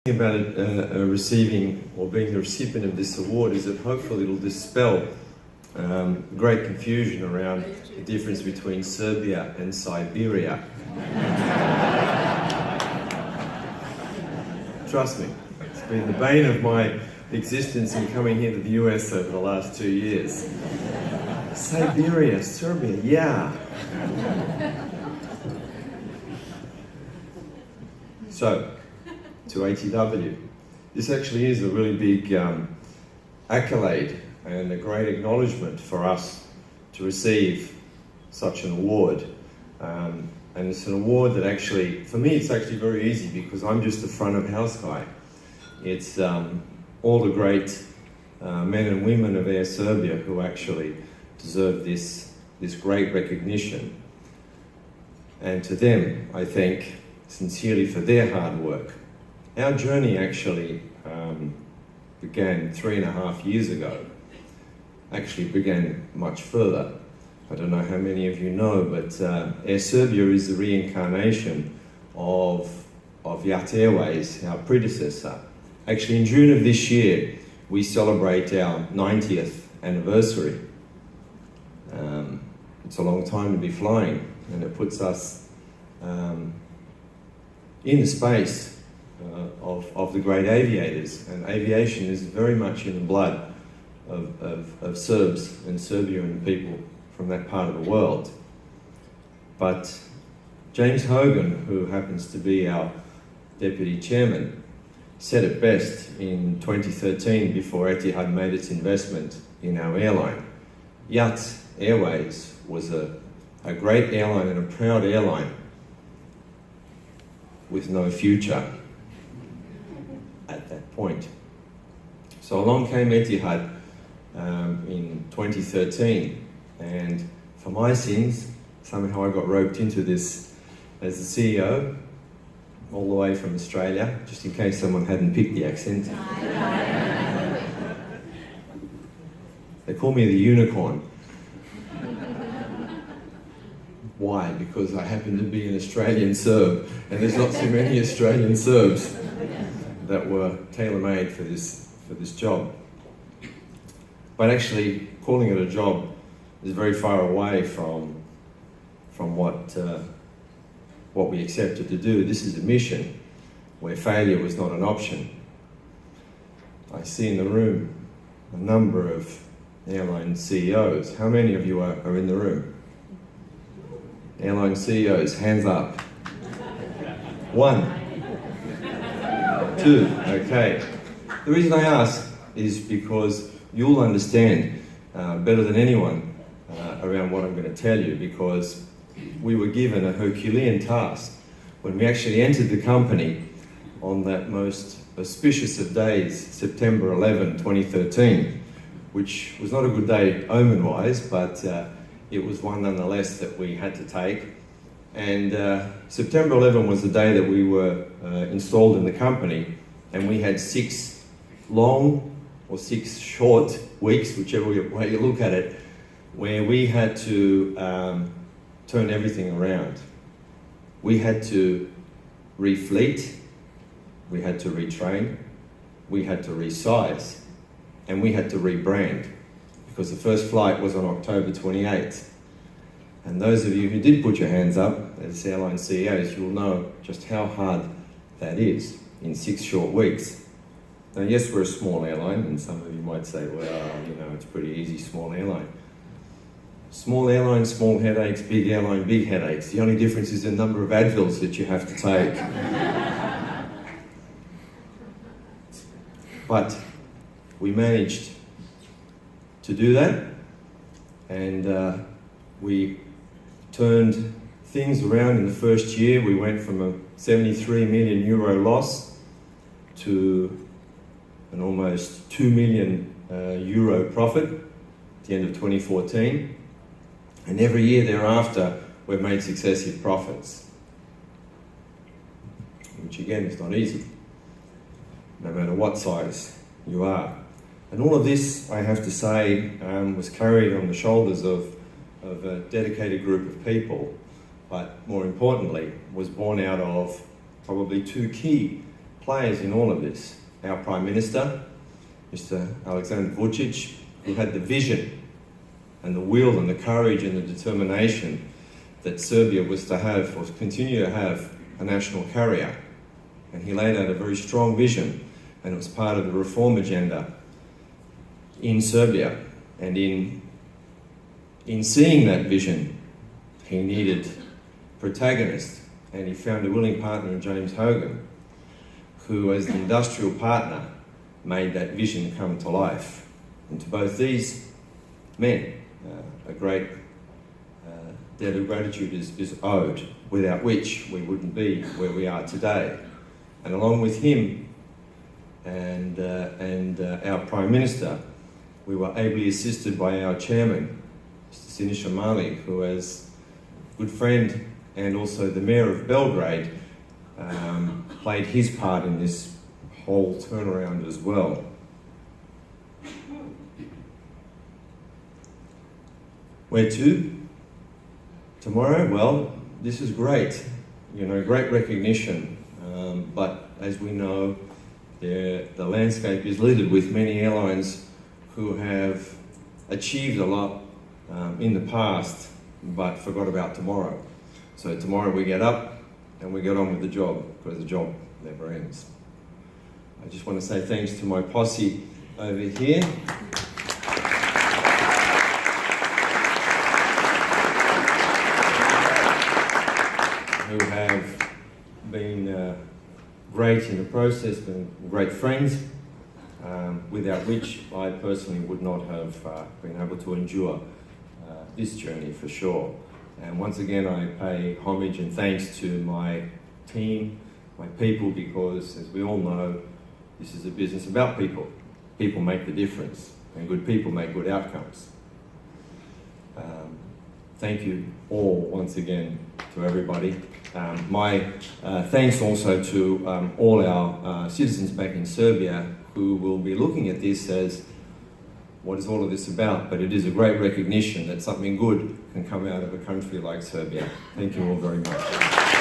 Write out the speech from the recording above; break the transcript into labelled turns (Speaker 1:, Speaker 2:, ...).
Speaker 1: About receiving or being the recipient of this award is that hopefully it'll dispel great confusion around the difference between Serbia and Siberia. Trust me, it's been the bane of my existence in coming here to the US over the last 2 years. Siberia, Serbia, yeah. So, to ATW. This actually is a really big accolade and a great acknowledgement for us to receive such an award. And it's an award that actually, for me, it's actually very easy because I'm just the front of house guy. It's all the great men and women of Air Serbia who actually deserve this great recognition. And to them, I thank sincerely for their hard work. Our journey actually began 3.5 years ago. Actually began much further. I don't know how many of you know, but Air Serbia is the reincarnation of Yat Airways, our predecessor. Actually, in June of this year, we celebrate our 90th anniversary. It's a long time to be flying, and it puts us in the space of the great aviators, and aviation is very much in the blood of Serbs and Serbian people from that part of the world. But James Hogan, who happens to be our deputy chairman, said it best in 2013 before Etihad made its investment in our airline. Yat Airways was a great airline and a proud airline with no future at that point. So along came Etihad in 2013, and for my sins, somehow I got roped into this as the CEO, all the way from Australia, just in case someone hadn't picked the accent. They call me the unicorn. Why? Because I happen to be an Australian Serb, and there's not too many Australian Serbs that were tailor-made for this job. But actually, calling it a job is very far away from what we accepted to do. This is a mission where failure was not an option. I see in the room a number of airline CEOs. How many of you are in the room? Airline CEOs, hands up. 1, 2, okay. The reason I ask is because you'll understand better than anyone around what I'm going to tell you, because we were given a Herculean task when we actually entered the company on that most auspicious of days, September 11, 2013, which was not a good day omen-wise, but it was one nonetheless that we had to take. And September 11 was the day that we were installed in the company, and we had 6 long or 6 short weeks, whichever way you look at it, where we had to turn everything around. We had to refleet, we had to retrain, we had to resize, and we had to rebrand, because the first flight was on October 28th. And those of you who did put your hands up as airline CEOs, you'll know just how hard that is in 6 short weeks. Now, yes, we're a small airline, and some of you might say, well, you know, it's pretty easy, small airline. Small airline, small headaches, big airline, big headaches. The only difference is the number of Advils that you have to take. But we managed to do that, and we turned things around in the first year. We went from a 73 million euro loss to an almost 2 million euro profit at the end of 2014. And every year thereafter, we've made successive profits, which again is not easy, no matter what size you are. And all of this, I have to say, was carried on the shoulders of a dedicated group of people, but more importantly, was born out of probably 2 key players in all of this. Our Prime Minister, Mr. Aleksandar Vučić, who had the vision and the will and the courage and the determination that Serbia was to have, or continue to have, a national carrier. And he laid out a very strong vision, and it was part of the reform agenda in Serbia. And in seeing that vision, he needed protagonists, and he found a willing partner in James Hogan, who, as the industrial partner, made that vision come to life. And to both these men, a great debt of gratitude is owed, without which we wouldn't be where we are today. And along with him and our Prime Minister, we were ably assisted by our Chairman, Mr. Siniša Mali, who, as a good friend and also the Mayor of Belgrade, played his part in this whole turnaround as well. Where to? Tomorrow? Well, this is great. Great recognition. But as we know, the landscape is littered with many airlines who have achieved a lot in the past, but forgot about tomorrow. So tomorrow we get up and we get on with the job, because the job never ends. I just want to say thanks to my posse over here. Who have been great in the process, been great friends, without which I personally would not have been able to endure this journey for sure. And once again, I pay homage and thanks to my team, my people, because as we all know, this is a business about people. People make the difference, and good people make good outcomes. Thank you all once again to everybody. My thanks also to all our citizens back in Serbia who will be looking at this as, what is all of this about? But it is a great recognition that something good can come out of a country like Serbia. Thank you all very much.